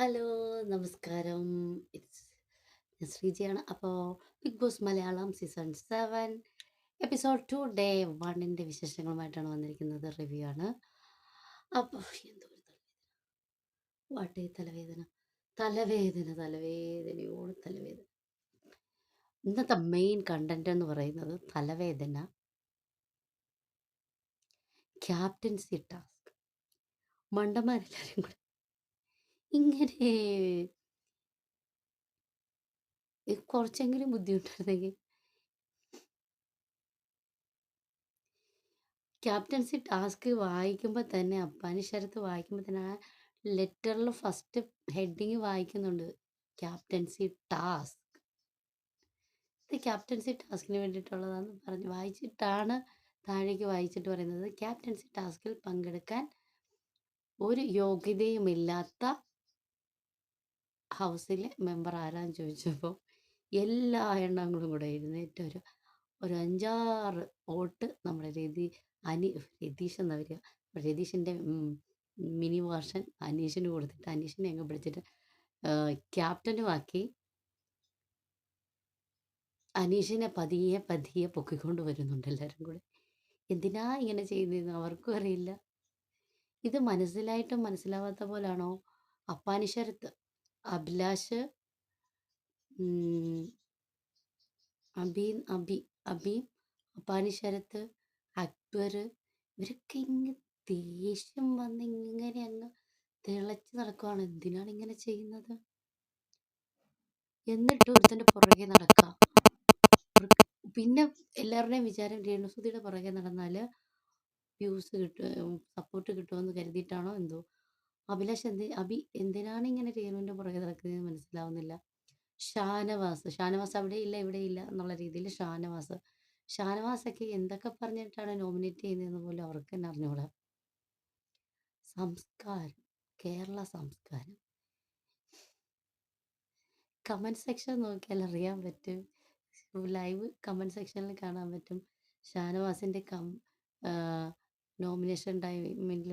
Hello, നമസ്കാരം. It's ഞാൻ ശ്രീജയാണ്. അപ്പോൾ big boss Malayalam season 7 episode 2 day 1ൻ്റെ വിശേഷങ്ങളുമായിട്ടാണ് വന്നിരിക്കുന്നത്. റിവ്യൂ ആണ്. അപ്പോൾ എന്തോ ഒരു വാട്ടേ തലവേദന തലവേദന തലവേദനയോട് തലവേദന. ഇന്നത്തെ മെയിൻ കണ്ടന്റ് എന്ന് പറയുന്നത് തലവേദന, ക്യാപ്റ്റൻസി ടാസ്ക്. മണ്ടന്മാരെല്ലാവരും കൂടെ ഇങ്ങനെ കുറച്ചെങ്കിലും ബുദ്ധിമുട്ടുണ്ടെങ്കിൽ ക്യാപ്റ്റൻസി ടാസ്ക് വായിക്കുമ്പോൾ തന്നെ അപ്പാനി ശരത്ത് വായിക്കുമ്പോൾ തന്നെ ആ ലെറ്ററിൽ ഫസ്റ്റ് ഹെഡിങ് വായിക്കുന്നുണ്ട്, ക്യാപ്റ്റൻസി ടാസ്ക്. ഇത് ക്യാപ്റ്റൻസി ടാസ്കിന് വേണ്ടിയിട്ടുള്ളതാണെന്ന് പറഞ്ഞ് വായിച്ചിട്ടാണ് താഴേക്ക് വായിച്ചിട്ട് പറയുന്നത്, ക്യാപ്റ്റൻസി ടാസ്കിൽ പങ്കെടുക്കാൻ ഒരു യോഗ്യതയുമില്ലാത്ത ഹൗസിലെ മെമ്പർ ആരാന്ന് ചോദിച്ചപ്പോൾ എല്ലാ എണ്ണങ്ങളും കൂടെ എഴുന്നേറ്റ് ഒരു ഒരു 5-6 വോട്ട് നമ്മുടെ രതീഷ് എന്നാ വരിക. രതീഷിൻ്റെ മിനി വേർഷൻ അനീഷിന് കൊടുത്തിട്ട് അനീഷിനെ അങ്ങ് പിടിച്ചിട്ട് ക്യാപ്റ്റനുമാക്കി അനീഷിനെ പതിയെ പതിയെ പൊക്കിക്കൊണ്ട് വരുന്നുണ്ട് എല്ലാവരും കൂടെ. എന്തിനാ ഇങ്ങനെ ചെയ്യുന്നതെന്ന് അവർക്കും അറിയില്ല. ഇത് മനസ്സിലായിട്ടും മനസ്സിലാവാത്ത പോലാണോ അപ്പാനി ശരത്ത്, അഭിലാഷ്, ഉം, അബീം, അപ്പാനി ശരത്ത്, അക്ബർ, ഇവരൊക്കെ ഇങ്ങനെ ദേഷ്യം വന്ന് ഇങ്ങനെ അങ്ങ് തിളച്ച് നടക്കുവാണ്. എന്തിനാണ് ഇങ്ങനെ ചെയ്യുന്നത്? എന്നിട്ട് ഒരുത്തൻ്റെ പുറകെ നടക്കുക. പിന്നെ എല്ലാവരുടെയും വിചാരം രേണുസുധിയുടെ പുറകെ നടന്നാൽ വ്യൂസ് കിട്ടും, സപ്പോർട്ട് കിട്ടുമെന്ന് കരുതിയിട്ടാണോ എന്തോ. എന്തിനാണ് ഇങ്ങനെ രേണുവിൻ്റെ പുറകെ നടക്കുന്നതെന്ന് മനസ്സിലാവുന്നില്ല. ഷാനവാസ് അവിടെ ഇല്ല ഇവിടെ ഇല്ല എന്നുള്ള രീതിയിൽ ഷാനവാസൊക്കെ എന്തൊക്കെ പറഞ്ഞിട്ടാണ് നോമിനേറ്റ് ചെയ്യുന്നതെന്ന് പോലും അവർക്ക് തന്നെ അറിഞ്ഞൂടാ. സംസ്കാരം, കേരള സംസ്കാരം. കമൻറ്റ് സെക്ഷൻ നോക്കിയാൽ അറിയാൻ പറ്റും, ലൈവ് കമൻറ്റ് സെക്ഷനിൽ കാണാൻ പറ്റും. ഷാനവാസിൻ്റെ നോമിനേഷൻ ടൈമിൽ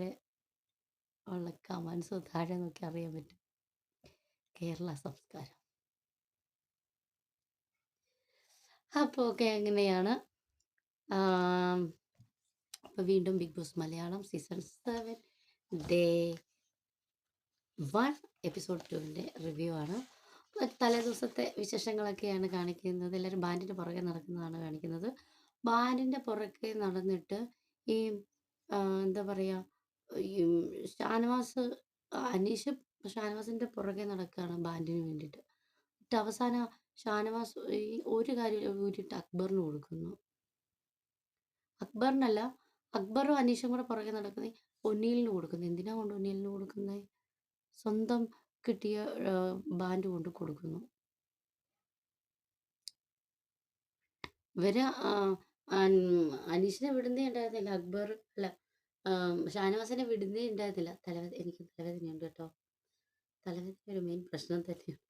ഉള്ള കമൻസ് താഴെ നോക്കി അറിയാൻ പറ്റും. കേരള സംസ്കാരം. അപ്പോൾ ഓക്കെ, അങ്ങനെയാണ്. അപ്പോൾ വീണ്ടും big boss Malayalam season 7 day 1 episode 2ൻ്റെ റിവ്യൂ ആണ്. തലേ ദിവസത്തെ വിശേഷങ്ങളൊക്കെയാണ് കാണിക്കുന്നത്. എല്ലാവരും ബാൻഡിൻ്റെ പുറകെ നടക്കുന്നതാണ് കാണിക്കുന്നത്. ബാൻഡിൻ്റെ പുറകെ നടന്നിട്ട് ഈ എന്താ പറയുക, ഈ അനീഷ് ഷാനവാസിൻ്റെ പുറകെ നടക്കുകയാണ് ബാൻഡിന് വേണ്ടിയിട്ട്. എന്നിട്ട് അവസാനം ഷാനവാസ് ഈ ഒരു കാര്യം ഊരിയിട്ട് അക്ബറിന് കൊടുക്കുന്നു. അക്ബറും അനീഷും കൂടെ പുറകെ നടക്കുന്നത് ഒന്നീലിന് കൊടുക്കുന്നത്. എന്തിനാ കൊണ്ട് ഒന്നീലിന് കൊടുക്കുന്നത്? സ്വന്തം കിട്ടിയ ബാൻഡ് കൊണ്ട് കൊടുക്കുന്നു. ഇവര് അനീഷിനെ വിടുന്നേ ഉണ്ടായിരുന്നില്ല, ഷാനവാസിനെ വിടുന്നേ ഉണ്ടായിരുന്നില്ല. എനിക്ക് തലവേദനയുണ്ട് കേട്ടോ. തലവേദന ഒരു മെയിൻ പ്രശ്നം തന്നെയാണ്.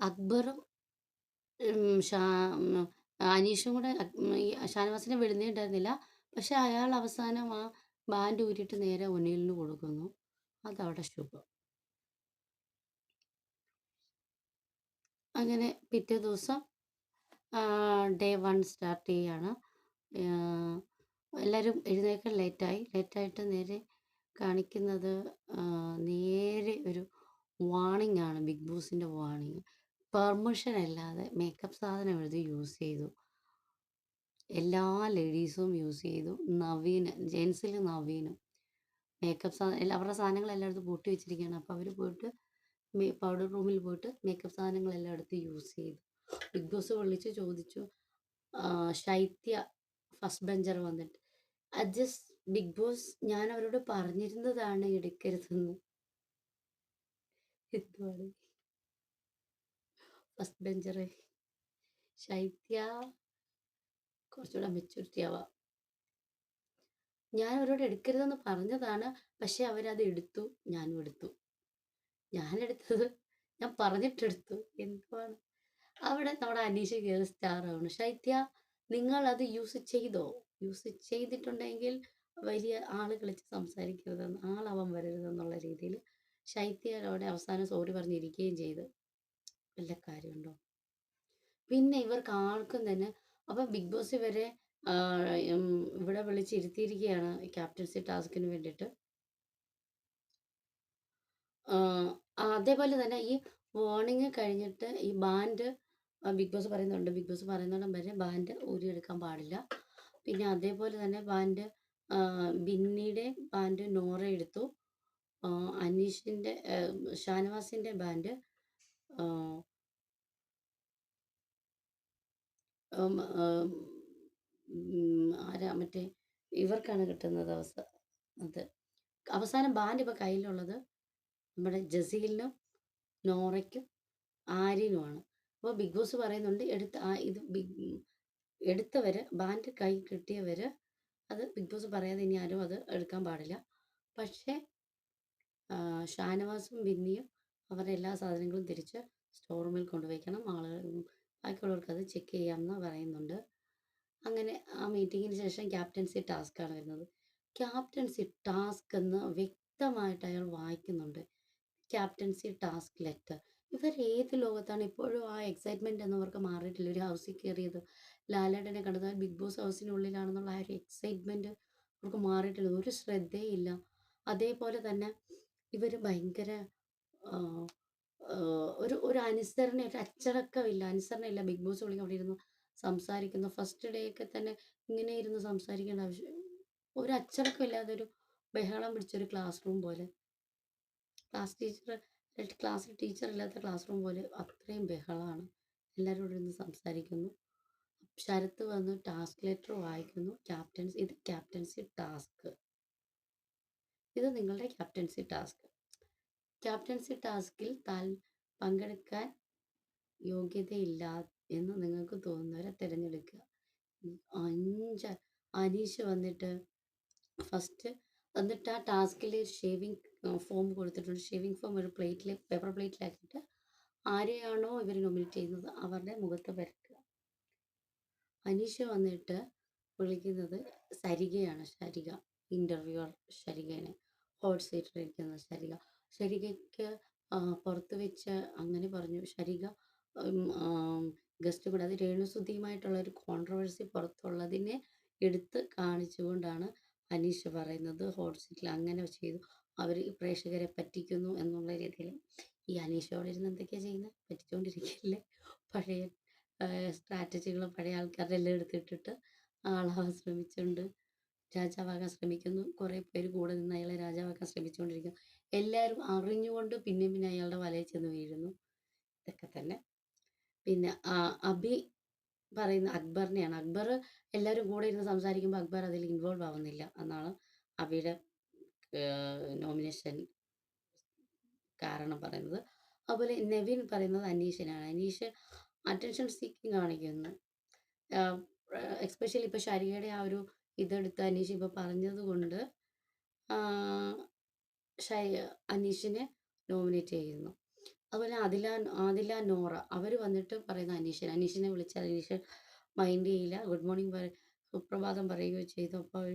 അക്ബറും അനീഷും കൂടെ ഈ ഷാനവാസിനെ വിടുന്നേ ഉണ്ടായിരുന്നില്ല. പക്ഷെ അയാൾ അവസാനം ആ ബാൻഡ് ഊരിയിട്ട് നേരെ ഒനീലിന് കൊടുക്കുന്നു. അതവിടെ ശുഭം. അങ്ങനെ പിറ്റേ ദിവസം ഡേ 1 സ്റ്റാർട്ട് ചെയ്യുകയാണ്. എല്ലാവരും എഴുന്നേൽക്കാൻ ലേറ്റായിട്ട് നേരെ കാണിക്കുന്നത് നേരെ ഒരു വാണിംഗ് ആണ്. ബിഗ് ബോസിൻ്റെ വാണിംഗ്. പെർമിഷൻ അല്ലാതെ മേക്കപ്പ് സാധനം എടുത്ത് യൂസ് ചെയ്തു. എല്ലാ ലേഡീസും യൂസ് ചെയ്തു. ജെൻസിൽ നവീനും മേക്കപ്പ് അവരുടെ സാധനങ്ങൾ എല്ലായിടത്തും പൂട്ടി വെച്ചിരിക്കുകയാണ്. അപ്പോൾ അവർ പോയിട്ട് പൗഡർ റൂമിൽ പോയിട്ട് മേക്കപ്പ് സാധനങ്ങളെല്ലാം എടുത്ത് യൂസ് ചെയ്തു. ബിഗ് ബോസ് വിളിച്ച് ചോദിച്ചു. ശൈത്യ ഫസ്റ്റ് ബെഞ്ചർ വന്നിട്ട് ബിഗ് ബോസ് ഞാൻ അവരോട് പറഞ്ഞിരുന്നതാണ് എടുക്കരുതെന്ന്. എന്തുവാണ് ഫസ്റ്റ് ബെഞ്ചറെ? ശൈത്യ കുറച്ചുകൂടെ മെച്യൂരിറ്റി ആവാം. ഞാൻ അവരോട് എടുക്കരുതെന്ന് പറഞ്ഞതാണ്, പക്ഷെ അവരത് എടുത്തു. ഞാനെടുത്തത് ഞാൻ പറഞ്ഞിട്ടെടുത്തു. എന്തുവാണ് അവിടെ നമ്മുടെ അനീഷ് കയറി സ്റ്റാർ ആവണം. ശൈത്യ, നിങ്ങൾ അത് യൂസ് ചെയ്തോ? യൂസ് ചെയ്തിട്ടുണ്ടെങ്കിൽ വലിയ ആള് കളിച്ച് സംസാരിക്കരുതെന്ന്, ആളാവാൻ വരരുതെന്നുള്ള രീതിയിൽ ശൈത്യയോടെ അവസാനം സോറി പറഞ്ഞിരിക്കുകയും ചെയ്തു. വല്ല കാര്യമുണ്ടോ? പിന്നെ ഇവർക്ക് ആർക്കും തന്നെ അപ്പം ബിഗ് ബോസ് ഇവരെ ഇവിടെ വിളിച്ചിരുത്തിയിരിക്കുകയാണ് ക്യാപ്റ്റൻസി ടാസ്കിന് വേണ്ടിയിട്ട്. അതേപോലെ തന്നെ ഈ വാർണിംഗ് കഴിഞ്ഞിട്ട് ഈ ബാൻഡ് ബിഗ് ബോസ് പറയുന്നുണ്ട്. ബിഗ് ബോസ് പറയുന്നിടം വരെ ബാൻഡ് ഊരിയെടുക്കാൻ പാടില്ല. പിന്നെ അതേപോലെ തന്നെ ബാൻഡ് ബിന്നിയുടെ ബാൻഡ് നോറ എടുത്തു. അനീഷിൻ്റെ ഷാനവാസിൻ്റെ ബാൻഡ് ആരാ മറ്റേ ഇവർക്കാണ് കിട്ടുന്നത് അത്. അവസാനം ബാൻഡ് ഇപ്പോൾ കയ്യിലുള്ളത് നമ്മുടെ ജസീലിനും നോറയ്ക്കും ആര്യനുമാണ്. അപ്പോൾ ബിഗ് ബോസ് പറയുന്നുണ്ട് എടുത്തവർ ബാൻഡ് കൈ കിട്ടിയവർ അത് ബിഗ് ബോസ് പറയാതെ ഇനി ആരും അത് എടുക്കാൻ പാടില്ല. പക്ഷേ ഷാനവാസും ബിന്നിയും അവരുടെ എല്ലാ സാധനങ്ങളും തിരിച്ച് സ്റ്റോർ റൂമിൽ കൊണ്ടുവയ്ക്കണം. ബാക്കിയുള്ളവർക്ക് അത് ചെക്ക് ചെയ്യാമെന്ന് പറയുന്നുണ്ട്. അങ്ങനെ ആ മീറ്റിങ്ങിന് ശേഷം ക്യാപ്റ്റൻസി ടാസ്ക്കാണ് വരുന്നത്. ക്യാപ്റ്റൻസി ടാസ്ക് എന്ന് വ്യക്തമായിട്ട് അയാൾ വായിക്കുന്നുണ്ട്. Captaincy task letter. ഇവർ ഏത് ലോകത്താണ്? ഇപ്പോഴും ആ എക്സൈറ്റ്മെൻറ്റ് എന്നവർക്ക് മാറിയിട്ടില്ല. ഒരു ഹൗസിൽ കയറിയത് ലാലേട്ടനെ കണ്ടത് ബിഗ് ബോസ് ഹൗസിനുള്ളിലാണെന്നുള്ള ആ ഒരു എക്സൈറ്റ്മെൻറ്റ് അവർക്ക് മാറിയിട്ടില്ല. ഒരു ശ്രദ്ധയില്ല. അതേപോലെ തന്നെ ഇവർ ഭയങ്കര ഒരു അനുസരണ, ഒരു അച്ചടക്കമില്ല, അനുസരണയില്ല. ബിഗ് ബോസ് വിളിക്കും അവിടെ ഇരുന്ന് സംസാരിക്കുന്നു. ഫസ്റ്റ് ഡേ ഒക്കെ തന്നെ ഇങ്ങനെ ഇരുന്ന് സംസാരിക്കേണ്ട ആവശ്യം, ഒരു അച്ചടക്കമില്ലാതെ ഒരു ബഹളം പിടിച്ചൊരു ക്ലാസ് റൂം പോലെ. ക്ലാസ്സിൽ ടീച്ചർ ഇല്ലാത്ത ക്ലാസ് റൂം പോലെ അത്രയും ബഹളമാണ്. എല്ലാവരും ഇവിടെ ഇരുന്ന് സംസാരിക്കുന്നു. ശരത്ത് വന്ന് ടാസ്ക് ലെറ്റർ വായിക്കുന്നു. ഇത് ക്യാപ്റ്റൻസി ടാസ്ക്. ഇത് നിങ്ങളുടെ ക്യാപ്റ്റൻസി ടാസ്ക്. ക്യാപ്റ്റൻസി ടാസ്കിൽ പങ്കെടുക്കാൻ യോഗ്യതയില്ല എന്ന് നിങ്ങൾക്ക് തോന്നുന്നവരെ തിരഞ്ഞെടുക്കുക. അനീഷ് വന്നിട്ട് ഫസ്റ്റ് എന്നിട്ട് ആ ടാസ്കിൽ ഷേവിങ് ഫോം കൊടുത്തിട്ടുണ്ട്. ഷേവിങ് ഫോം ഒരു പേപ്പർ പ്ലേറ്റിലാക്കിയിട്ട് ആരെയാണോ ഇവർ നോമിനേറ്റ് ചെയ്യുന്നത് അവരുടെ മുഖത്ത് വരയ്ക്കുക. അനീഷ് വന്നിട്ട് വിളിക്കുന്നത് സരികയാണ്. ഇൻ്റർവ്യൂവർ സരികയാണ്. ഹോട്ട് സീറ്റിലിരിക്കുന്ന സരികയ്ക്ക് പുറത്ത് വെച്ച് അങ്ങനെ പറഞ്ഞു. സരിക ഗസ്റ്റ് കൂടെ, അത് രേണുസുധിയുമായിട്ടുള്ള ഒരു കോൺട്രവേഴ്സി പുറത്തുള്ളതിനെ എടുത്ത് കാണിച്ചുകൊണ്ടാണ് അനീഷ് പറയുന്നത് ഹോട്ട് സീറ്റിൽ അങ്ങനെ ചെയ്തു, അവർ പ്രേക്ഷകരെ പറ്റിക്കുന്നു എന്നുള്ള രീതിയിൽ. ഈ അനീഷോടെ ഇരുന്ന് എന്തൊക്കെയാണ് ചെയ്യുന്നത്? പറ്റിച്ചുകൊണ്ടിരിക്കില്ലേ? പഴയ സ്ട്രാറ്റജികളും പഴയ ആൾക്കാരുടെ എല്ലാം എടുത്തിട്ടിട്ട് ആളാവാൻ ശ്രമിച്ചുകൊണ്ട് രാജാവാകാൻ ശ്രമിക്കുന്നു. കുറേ പേര് കൂടെ നിന്ന് അയാളെ രാജാവാക്കാൻ ശ്രമിച്ചുകൊണ്ടിരിക്കുന്നു. എല്ലാവരും അറിഞ്ഞുകൊണ്ട് പിന്നെ അയാളുടെ വലയിൽ ചെന്ന് വീഴുന്നു. ഇതൊക്കെ തന്നെ. പിന്നെ അഭി പറയുന്ന അക്ബറിനെയാണ്. അക്ബർ എല്ലാവരും കൂടെ ഇരുന്ന് സംസാരിക്കുമ്പോൾ അക്ബർ അതിൽ ഇൻവോൾവ് ആവുന്നില്ല എന്നാണ് അഭിയുടെ നോമിനേഷൻ കാരണം പറയുന്നത്. അതുപോലെ നെവിൻ പറയുന്നത് അനീഷിനാണ്. അനീഷ് അറ്റൻഷൻ സീക്കിങ് കാണിക്കുന്നു. എസ്പെഷ്യലി ഇപ്പോൾ ശരിയുടെ ആ ഒരു ഇതെടുത്ത് അനീഷ് ഇപ്പോൾ പറഞ്ഞത് കൊണ്ട് അനീഷിനെ നോമിനേറ്റ് ചെയ്യുന്നു. അതുപോലെ ആദില നോറ അവർ വന്നിട്ട് പറയുന്ന അനീഷിനെ വിളിച്ചാൽ അനീഷ് മൈൻഡ് ചെയ്യില്ല. ഗുഡ് മോർണിംഗ് സുപ്രഭാതം പറയുകയോ ചെയ്തു. അപ്പോൾ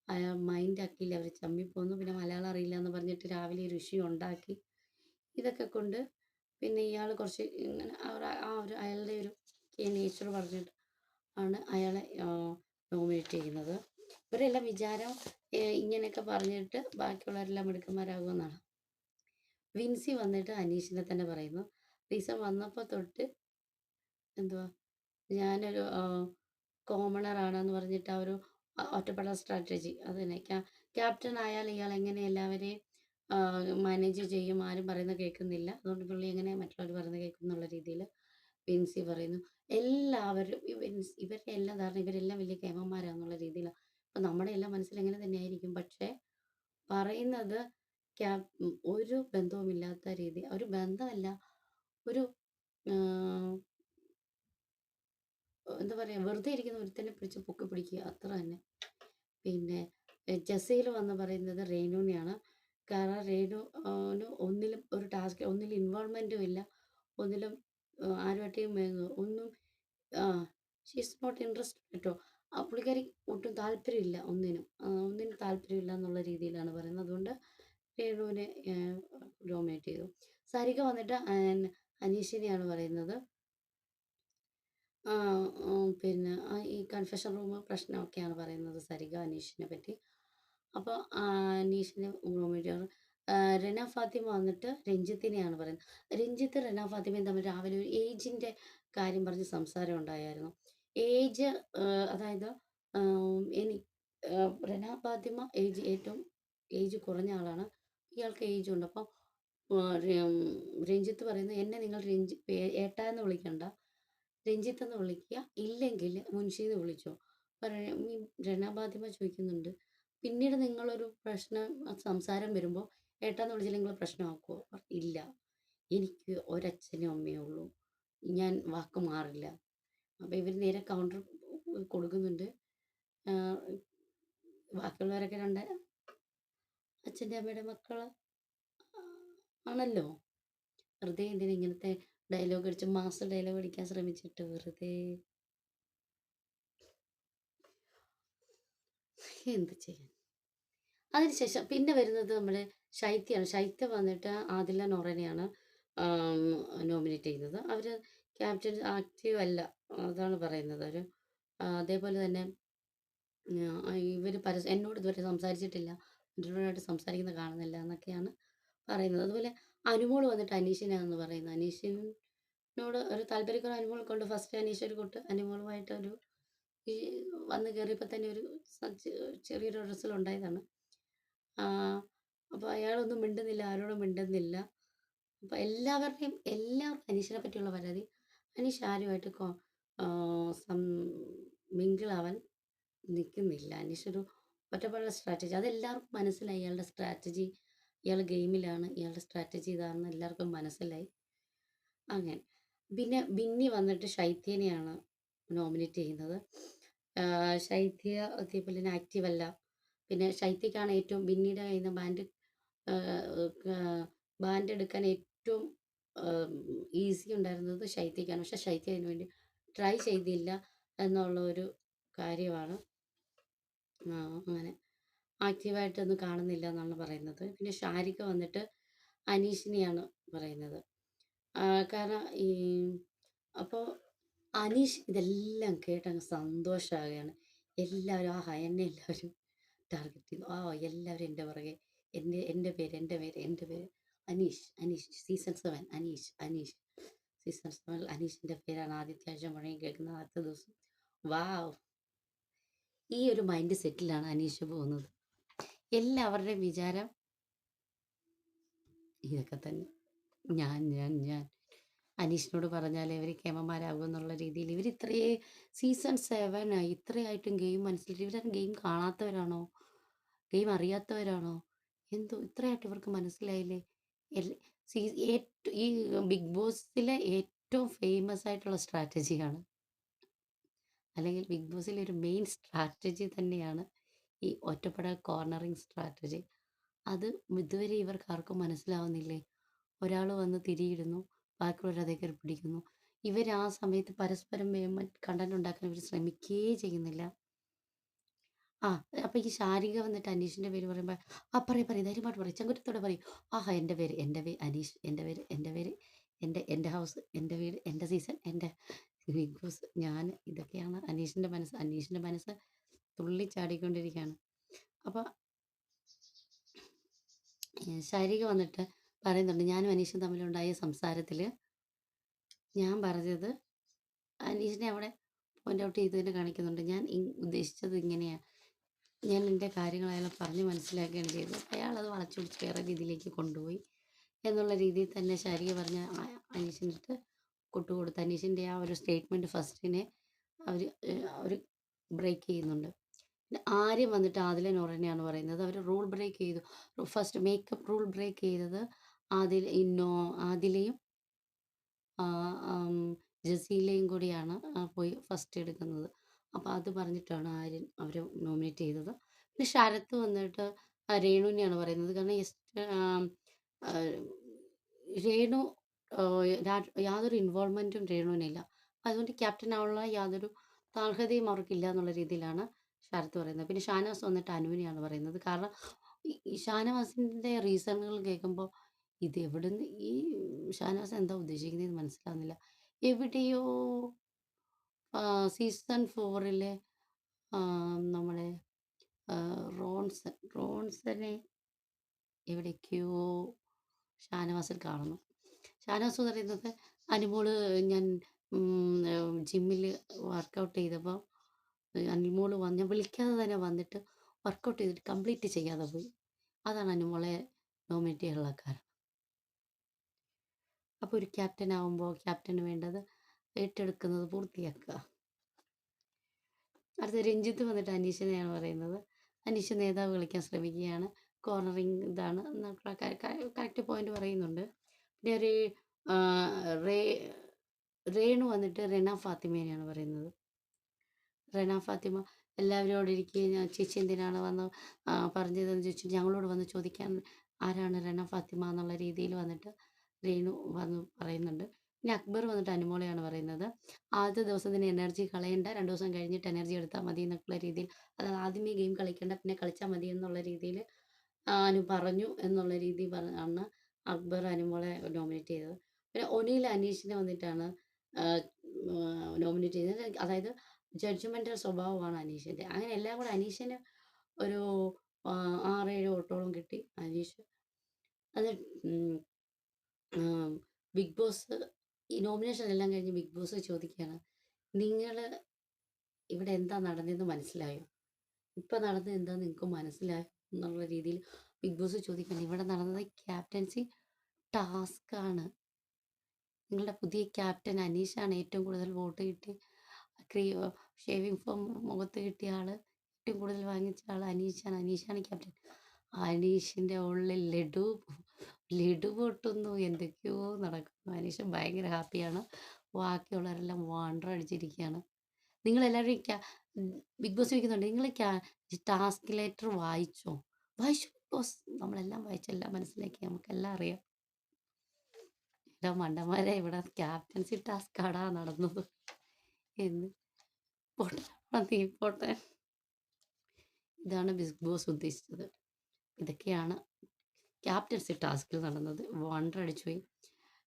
അയാൾ മൈൻഡ് ആക്കിയില്ല. അവർ ചമ്മിപ്പോന്നു. പിന്നെ മലയാളം അറിയില്ല എന്ന് പറഞ്ഞിട്ട് രാവിലെ ഒരു ഇഷ്യൂ ഉണ്ടാക്കി. ഇതൊക്കെ കൊണ്ട് പിന്നെ ഇയാൾ കുറച്ച് ഇങ്ങനെ അയാളുടെ ഒരു നേച്ചർ പറഞ്ഞിട്ട് ആണ് അയാളെ നോമിനേറ്റ് ചെയ്യുന്നത്. ഇവരെല്ലാം വിചാരം ഇങ്ങനെയൊക്കെ പറഞ്ഞിട്ട് ബാക്കിയുള്ളവരെല്ലാം മിടുക്കന്മാരാകുമെന്നാണ്. വിൻസി വന്നിട്ട് അനീഷിനെ തന്നെ പറയുന്നു. റീസൺ വന്നപ്പോൾ തൊട്ട് എന്തുവാ ഞാനൊരു കോമണറാണെന്ന് പറഞ്ഞിട്ട് ആ ഒരു ഒറ്റപ്പെട്ട സ്ട്രാറ്റജി അത് തന്നെ. ക്യാപ്റ്റൻ ആയാൽ ഇയാൾ എങ്ങനെ എല്ലാവരെയും മാനേജ് ചെയ്യും, ആരും പറയുന്നത് കേൾക്കുന്നില്ല, അതുകൊണ്ട് പുള്ളി എങ്ങനെ മറ്റുള്ളവർ പറയുന്നത് കേൾക്കും എന്നുള്ള രീതിയിൽ വിൻസി പറയുന്നു. എല്ലാവരും ഇവരുടെ എല്ലാം ധാരണ ഇവരെല്ലാം വലിയ കേമന്മാരാന്നുള്ള രീതിയിലാണ്. അപ്പം നമ്മുടെ എല്ലാം മനസ്സിൽ എങ്ങനെ തന്നെയായിരിക്കും. പക്ഷേ പറയുന്നത് ഒരു ബന്ധവുമില്ലാത്ത രീതി, ഒരു ബന്ധമല്ല, ഒരു എന്താ പറയുക, വെറുതെ ഇരിക്കുന്ന ഒരുത്തനെ പിടിച്ച് പൊക്കി പിടിക്കുക, അത്ര തന്നെ. പിന്നെ ജസീൽ വന്ന് പറയുന്നത് റേണുവിനെയാണ്. കാരണം റേണുവിന് ഒന്നിലും ഒരു ടാസ്ക്, ഒന്നിലും ഇൻവോൾവ്മെൻറ്റും ഇല്ല, ഒന്നിലും ആരുമായിട്ടും ഒന്നും ഷീ ഈസ് നോട്ട് ഇൻട്രസ്റ്റഡ് കേട്ടോ. ആ പുള്ളിക്കാരി ഒട്ടും താല്പര്യമില്ല, ഒന്നിനും താല്പര്യമില്ല എന്നുള്ള രീതിയിലാണ് പറയുന്നത്. അതുകൊണ്ട് രേണുവിനെ നോമിനേറ്റ് ചെയ്തു. സരിക വന്നിട്ട് അനീഷിനെയാണ് പറയുന്നത്. പിന്നെ ഈ കൺഫെഷൻ റൂം പ്രശ്നമൊക്കെയാണ് പറയുന്നത് സരിക അനീഷിനെ പറ്റി. അപ്പോൾ അനീഷിനെ നോമിനേറ്റ് ചെയ്തു. റെന ഫാത്തിമ വന്നിട്ട് രഞ്ജിത്തിനെയാണ് പറയുന്നത്. രഞ്ജിത്ത് റെന ഫാത്തിമയും തമ്മിൽ രാവിലെ ഒരു ഏജിൻ്റെ കാര്യം പറഞ്ഞ് സംസാരം ഉണ്ടായിരുന്നു. ഏജ് അതായത് എനി റെന ഫാത്തിമ ഏറ്റവും ഏജ് കുറഞ്ഞ ആളാണ്. ഇയാൾക്ക് ഏജ് ഉണ്ട്. അപ്പോൾ രഞ്ജിത്ത് പറയുന്നത് എന്നെ നിങ്ങൾ ഏട്ടാ എന്ന് വിളിക്കണ്ട, രഞ്ജിത്ത് എന്ന് വിളിക്കുക, ഇല്ലെങ്കിൽ മുൻഷീന്ന് വിളിച്ചോ. അപ്പോൾ റെന ഫാത്തിമ ചോദിക്കുന്നുണ്ട്, പിന്നീട് നിങ്ങളൊരു പ്രശ്നം സംസാരം വരുമ്പോൾ ഏട്ടാന്ന് വിളിച്ചില്ലെങ്കിൽ പ്രശ്നമാക്കുമോ? ഇല്ല, എനിക്ക് ഒരച്ഛനും അമ്മയേ ഉള്ളൂ, ഞാൻ വാക്ക് മാറില്ല. അപ്പോൾ ഇവർ നേരെ കൗണ്ടർ കൊടുക്കുന്നുണ്ട്. ബാക്കിയുള്ളവരൊക്കെ അച്ഛൻ്റെ അമ്മയുടെ മക്കൾ ആണല്ലോ. വെറുതെ എന്തിനാ ഇങ്ങനത്തെ ഡയലോഗ് അടിച്ച് മാസ് ഡയലോഗ് അടിക്കാൻ ശ്രമിച്ചിട്ട് വെറുതെ എന്ത് ചെയ്യാൻ. അതിനുശേഷം പിന്നെ വരുന്നത് നമ്മുടെ ശൈത്യമാണ്. ശൈത്യ വന്നിട്ട് ആദില നൊറേനെയാണ് നോമിനേറ്റ് ചെയ്യുന്നത്. അവർ ക്യാപ്റ്റൻ ആക്റ്റീവ് അല്ല, അതാണ് പറയുന്നത്. അവർ അതേപോലെ തന്നെ ഇവർ എന്നോട് ഇതുവരെ സംസാരിച്ചിട്ടില്ല, മറ്റുള്ളവരായിട്ട് സംസാരിക്കുന്നത് കാണുന്നില്ല എന്നൊക്കെയാണ് പറയുന്നത്. അതുപോലെ അനുമോൾ വന്നിട്ട് അനീഷിനാണെന്ന് പറയുന്നത്. അനീഷിനോട് ഒരു താല്പര്യക്കുറവ് അനുമോൾ കൊണ്ട് ഫസ്റ്റ് അനീഷ് ഒരു അനുമോളുമായിട്ട് ഒരു ഈ വന്ന് കയറിയപ്പോൾ തന്നെ ഒരു ചെറിയൊരു റിസൽ ഉണ്ടായതാണ്. അപ്പോൾ അയാളൊന്നും മിണ്ടുന്നില്ല, ആരോടും മിണ്ടുന്നില്ല. അപ്പോൾ എല്ലാവർക്കും അനീഷിനെ പറ്റിയുള്ള പരാതി, അനീഷ് ആരുമായിട്ട് മിങ്കിളാവാൻ നിൽക്കുന്നില്ല. അനീഷ് ഒരു ഒറ്റപ്പാടുള്ള സ്ട്രാറ്റജി, അതെല്ലാവർക്കും മനസ്സിലായി. ഇയാളുടെ സ്ട്രാറ്റജി, ഇയാൾ ഗെയിമിലാണ്, ഇയാളുടെ സ്ട്രാറ്റജി ഇതാണെന്ന് എല്ലാവർക്കും മനസ്സിലായി. അങ്ങനെ പിന്നെ ബിന്നി വന്നിട്ട് ശൈത്യനെയാണ് നോമിനേറ്റ് ചെയ്യുന്നത്. ശൈത്യ അതേപോലെ തന്നെ ആക്റ്റീവ് അല്ല. പിന്നെ ശൈത്യക്കാണ് ഏറ്റവും ബിന്നിയുടെ കയ്യിൽ നിന്ന് ബാൻഡ് എടുക്കാൻ ഏറ്റവും ഈസി ഉണ്ടായിരുന്നത് ശൈത്യക്കാണ്. പക്ഷെ ശൈത്യ അതിന് വേണ്ടി ട്രൈ ചെയ്തില്ല എന്നുള്ള ഒരു കാര്യമാണ്. അങ്ങനെ ആക്റ്റീവായിട്ടൊന്നും കാണുന്നില്ല എന്നാണ് പറയുന്നത്. പിന്നെ ഷാരിക വന്നിട്ട് അനീഷിനെയാണ് പറയുന്നത്. കാരണം അപ്പോൾ അനീഷ് ഇതെല്ലാം കേട്ടങ്ങ് സന്തോഷമാകുകയാണ്. എല്ലാവരും എന്നെ എല്ലാവരും ടാർഗറ്റ് ചെയ്തു. എല്ലാവരും എൻ്റെ പുറകെ, എൻ്റെ പേര് അനീഷ് സീസൺ 7 അനീഷ് സീസൺ 7 അനീഷിൻ്റെ പേരാണ് ആദ്യത്തെ ആഴ്ച മുഴുവൻ കേൾക്കുന്നത്. അടുത്ത ദിവസം വാവ്, ഈ ഒരു മൈൻഡ് സെറ്റിലാണ് അനീഷ് പോകുന്നത്. എല്ലാവരുടെയും വിചാരം ഇതൊക്കെ തന്നെ. ഞാൻ അനീഷിനോട് പറഞ്ഞാലേ ഇവർ കേമന്മാരാകും എന്നുള്ള രീതിയിൽ ഇവർ സീസൺ 7 ഇത്രയായിട്ടും ഗെയിം മനസ്സിലായിട്ട് ഇവരാരും ഗെയിം കാണാത്തവരാണോ, ഗെയിം അറിയാത്തവരാണോ, എന്തോ ഇത്രയായിട്ട് ഇവർക്ക് മനസ്സിലായില്ലേ? ഈ ബിഗ് ബോസിലെ ഏറ്റവും ഫേമസ് ആയിട്ടുള്ള സ്ട്രാറ്റജിയാണ്, അല്ലെങ്കിൽ ബിഗ് ബോസിലെ ഒരു മെയിൻ സ്ട്രാറ്റജി തന്നെയാണ് ഈ ഒറ്റപ്പെട കോർണറിങ് സ്ട്രാറ്റജി. അത് ഇതുവരെ ഇവർക്ക് ആർക്കും മനസ്സിലാവുന്നില്ലേ? ഒരാൾ വന്ന് തിരിയിടുന്നു, ബാക്കിയുള്ളവർ അതേ കയറി പിടിക്കുന്നു. ഇവർ ആ സമയത്ത് പരസ്പരം കണ്ടന്റ് ഉണ്ടാക്കാൻ ഇവർ ശ്രമിക്കുകയേ ചെയ്യുന്നില്ല. അപ്പം ഈ ശാരിക വന്നിട്ട് അനീഷിൻ്റെ പേര് പറയുമ്പോൾ പറയും ധൈര്യമായിട്ട് പറയും, ചെങ്കുറ്റത്തോടെ പറയും, എൻ്റെ പേര് അനീഷ്, എൻ്റെ പേര് എൻ്റെ ഹൗസ്, എൻ്റെ വീട്, എൻ്റെ സീസൺ, എൻ്റെ ബിഗ് ബോസ്. ഇതൊക്കെയാണ് അനീഷിൻ്റെ മനസ്സ് തുള്ളിച്ചാടിക്കൊണ്ടിരിക്കുകയാണ്. അപ്പോൾ ശാരിക വന്നിട്ട് പറയുന്നുണ്ട്, ഞാനും അനീഷും തമ്മിലുണ്ടായ സംസാരത്തിൽ ഞാൻ പറഞ്ഞത്, അനീഷിനെ അവിടെ പോയിൻ്റ് ഔട്ട് ചെയ്ത് തന്നെ കാണിക്കുന്നുണ്ട്. ഞാൻ ഉദ്ദേശിച്ചത് ഇങ്ങനെയാണ്, ഞാൻ എൻ്റെ കാര്യങ്ങൾ അയാളെ പറഞ്ഞ് മനസ്സിലാക്കുകയാണ് ചെയ്തത്. അയാളത് വളച്ചൊടിച്ച് വേറെ രീതിയിലേക്ക് കൊണ്ടുപോയി എന്നുള്ള രീതിയിൽ തന്നെ ശാരിക പറഞ്ഞ അനീഷിൻ്റെ അടുത്ത് കൊട്ടുകൊടുത്ത് അനീഷിൻ്റെ ആ ഒരു സ്റ്റേറ്റ്മെൻറ്റ് ഫസ്റ്റിനെ അവർ ബ്രേക്ക് ചെയ്യുന്നുണ്ട്. പിന്നെ ആര്യം വന്നിട്ട് ആദില നൂറിനെയാണ് പറയുന്നത്. അവർ റൂൾ ബ്രേക്ക് ചെയ്തു. ഫസ്റ്റ് മേക്കപ്പ് റൂൾ ബ്രേക്ക് ചെയ്തത് ആദിലയും ജസീലയും കൂടിയാണ് പോയി ഫസ്റ്റ് എടുക്കുന്നത്. അപ്പോൾ അത് പറഞ്ഞിട്ടാണ് ആര്യൻ അവരെ നോമിനേറ്റ് ചെയ്തത്. പിന്നെ ശരത്ത് വന്നിട്ട് രേണുവിനെയാണ് പറയുന്നത്. കാരണം രേണു യാതൊരു ഇൻവോൾവ്മെൻറ്റും രേണുവിനില്ല. അതുകൊണ്ട് ക്യാപ്റ്റൻ ആവാനുള്ള യാതൊരു അർഹതയും അവർക്കില്ല എന്നുള്ള രീതിയിലാണ് ശരത്ത് പറയുന്നത്. പിന്നെ ഷാനവാസ് വന്നിട്ട് അനുവിനെയാണ് പറയുന്നത്. കാരണം ഈ ഷാനവാസിൻ്റെ റീസണുകൾ കേൾക്കുമ്പോൾ ഇത് എവിടുന്ന് ഈ ഷാനവാസ് എന്താ ഉദ്ദേശിക്കുന്നതെന്ന് മനസ്സിലാവുന്നില്ല. എവിടെയോ സീസൺ 4-ലെ നമ്മുടെ റോൺസനെ എവിടേക്കോ ഷാനവാസിൽ കാണുന്നു. ഷാനവാസ് എന്ന് പറയുന്നത് അനുമോള് ഞാൻ ജിമ്മിൽ വർക്കൗട്ട് ചെയ്തപ്പോൾ അനുമോള് ഞാൻ വിളിക്കാതെ തന്നെ വന്നിട്ട് വർക്കൗട്ട് ചെയ്തിട്ട് കംപ്ലീറ്റ് ചെയ്യാതെ പോയി. അതാണ് അനുമോളെ നോമിനേറ്റ് ചെയ്യാനുള്ള കാരണം. അപ്പോൾ ഒരു ക്യാപ്റ്റൻ ആവുമ്പോൾ ക്യാപ്റ്റന് വേണ്ടത് ഏറ്റെടുക്കുന്നത് പൂർത്തിയാക്കുക. അടുത്ത രഞ്ജിത്ത് വന്നിട്ട് അനീഷിനെയാണ് പറയുന്നത്. അനീഷ് നേതാവ് കളിക്കാൻ ശ്രമിക്കുകയാണ്. കോർണറിങ് ഇതാണ് കറക്റ്റ് പോയിന്റ് പറയുന്നുണ്ട്. പിന്നെ ഒരു റേ രേണു വന്നിട്ട് റെന ഫാത്തിമേനെയാണ് പറയുന്നത്. റെന ഫാത്തിമ എല്ലാവരോടും ഇരിക്കുകയും ചേച്ചി എന്തിനാണ് വന്ന് പറഞ്ഞതെന്ന് ചോദിച്ചു ഞങ്ങളോട് വന്ന് ചോദിക്കാൻ ആരാണ് റെന ഫാത്തിമ എന്നുള്ള രീതിയിൽ വന്നിട്ട് രേണു വന്ന് പറയുന്നുണ്ട്. പിന്നെ അക്ബർ വന്നിട്ട് അനുമോളയാണ് പറയുന്നത്. ആദ്യത്തെ ദിവസം തന്നെ എനർജി കളയണ്ട, 2 ദിവസം കഴിഞ്ഞിട്ട് എനർജി എടുത്താൽ മതി എന്നൊക്കെയുള്ള രീതിയിൽ, അതായത് ആദ്യമേ ഗെയിം കളിക്കേണ്ട പിന്നെ കളിച്ചാൽ മതി എന്നുള്ള രീതിയിൽ അനു പറഞ്ഞു എന്നുള്ള രീതി ആണ് അക്ബർ അനുമോളെ നോമിനേറ്റ് ചെയ്തത്. പിന്നെ ഒനിൽ അനീഷിനെ വന്നിട്ടാണ് നോമിനേറ്റ് ചെയ്തത്. അതായത് ജഡ്ജ്മെൻ്റൽ സ്വഭാവമാണ് അനീഷിൻ്റെ. അങ്ങനെ എല്ലാം കൂടെ അനീഷിന് ഒരു 6-7 വോട്ടോളം കിട്ടി അനീഷ്. അത് ബിഗ് ബോസ് ഈ നോമിനേഷൻ എല്ലാം കഴിഞ്ഞ് ബിഗ് ബോസ് ചോദിക്കുകയാണ്, നിങ്ങൾ ഇവിടെ എന്താ നടന്നതെന്ന് മനസ്സിലായോ? ഇപ്പം നടന്നത് എന്താ നിങ്ങൾക്ക് മനസ്സിലായോ എന്നുള്ള രീതിയിൽ ബിഗ് ബോസ് ചോദിക്കുകയാണ്. ഇവിടെ നടന്നത് ക്യാപ്റ്റൻസി ടാസ്ക്കാണ്. നിങ്ങളുടെ പുതിയ ക്യാപ്റ്റൻ അനീഷാണ്. ഏറ്റവും കൂടുതൽ വോട്ട് കിട്ടി ഷേവിംഗ് ഫോം മുഖത്ത് കിട്ടിയ ആൾ, ഏറ്റവും കൂടുതൽ വാങ്ങിച്ച ആൾ അനീഷാണ്. അനീഷാണ് ക്യാപ്റ്റൻ. അനീഷിൻ്റെ ഉള്ളിൽ ലഡു പൊട്ടുന്നു, എന്തൊക്കെയോ നടക്കുന്നു. അനീഷ് ഭയങ്കര ഹാപ്പിയാണ്. ബാക്കിയുള്ളവരെല്ലാം വണ്ടർ അടിച്ചിരിക്കുകയാണ്. നിങ്ങളെല്ലാവരും ബിഗ് ബോസ് ചോദിക്കുന്നുണ്ട്, നിങ്ങൾ ടാസ്ക് ലെറ്റർ വായിച്ചോ? വായിച്ചു ബിഗ് ബോസ്, നമ്മളെല്ലാം വായിച്ചെല്ലാം മനസ്സിലാക്കി, നമുക്കെല്ലാം അറിയാം. എടാ മണ്ടന്മാരെ, ഇവിടെ ക്യാപ്റ്റൻസി ടാസ്ക് ആടാ നടന്നത് എന്ന്. പോട്ടെ പോട്ടെ. ഇതാണ് ബിഗ് ബോസ് ഉദ്ദേശിച്ചത്. ഇതൊക്കെയാണ് ക്യാപ്റ്റൻസി ടാസ്കിൽ നടന്നത്. വണ്ടർ അടിച്ചു പോയി.